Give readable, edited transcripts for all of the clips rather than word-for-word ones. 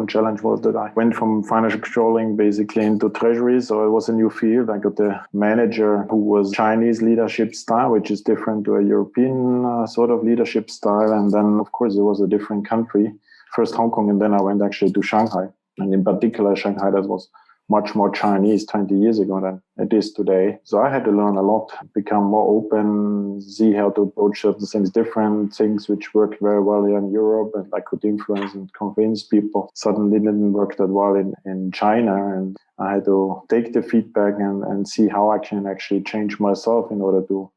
one challenge was that I went from financial controlling basically into treasury. So it was a new field. I got a manager who was Chinese leadership style, which is different to a European sort of leadership style. And then, of course, it was a different country. First Hong Kong, and then I went actually to Shanghai. And in particular, Shanghai, that was much more Chinese 20 years ago than it is today. So I had to learn a lot, become more open, see how to approach certain things, different things which worked very well here in Europe and I could influence and convince people. Suddenly didn't work that well in China. And I had to take the feedback and see how I can actually change myself in order to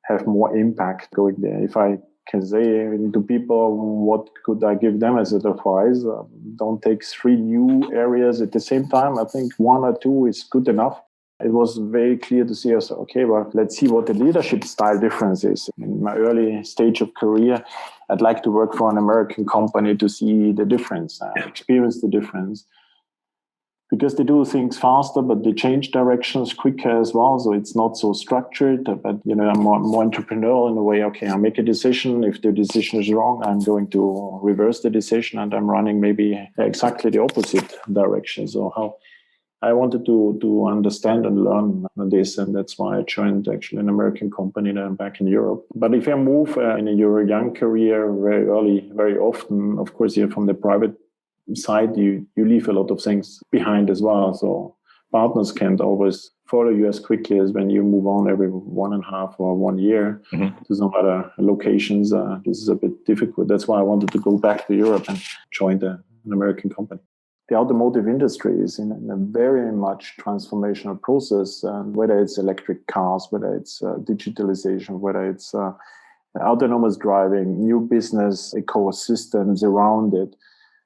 have more impact going there. If I can say to people, what could I give them as advice? Don't take 3 new areas at the same time. I think 1 or 2 is good enough. It was very clear to see us, okay, well, let's see what the leadership style difference is. In my early stage of career, I'd like to work for an American company to see the difference, experience the difference. Because they do things faster, but they change directions quicker as well. So it's not so structured, but, I'm more entrepreneurial in a way. Okay, I'll make a decision. If the decision is wrong, I'm going to reverse the decision and I'm running maybe exactly the opposite direction. So how I wanted to understand and learn this. And that's why I joined actually an American company then back in Europe. But if I move in your young career very early, very often, of course, you're from the private side, you leave a lot of things behind as well. So partners can't always follow you as quickly as when you move on every 1.5 or 1 year to some other locations. This is a bit difficult. That's why I wanted to go back to Europe and join an American company. The automotive industry is in a very much transformational process, whether it's electric cars, whether it's digitalization, whether it's autonomous driving, new business ecosystems around it.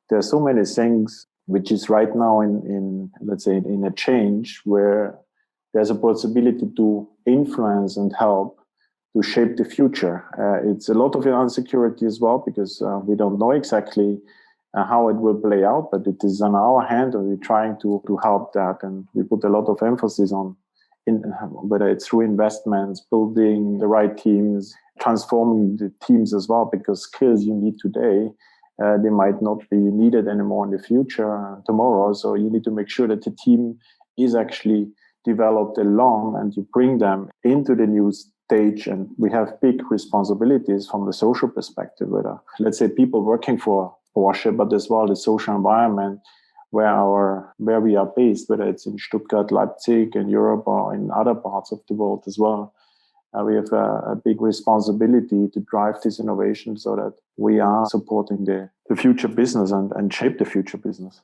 There are so many things which is right now in let's say, in a change where there's a possibility to influence and help to shape the future. It's a lot of insecurity as well because we don't know exactly how it will play out, but it is on our hand and we're trying to help that. And we put a lot of emphasis on whether it's through investments, building the right teams, transforming the teams as well, because skills you need today, they might not be needed anymore in the future, tomorrow. So you need to make sure that the team is actually developed along and you bring them into the new stage. And we have big responsibilities from the social perspective, whether, let's say, people working for Porsche, but as well the social environment where we are based, whether it's in Stuttgart, Leipzig, in Europe, or in other parts of the world as well. We have a big responsibility to drive this innovation so that we are supporting the future business and shape the future business.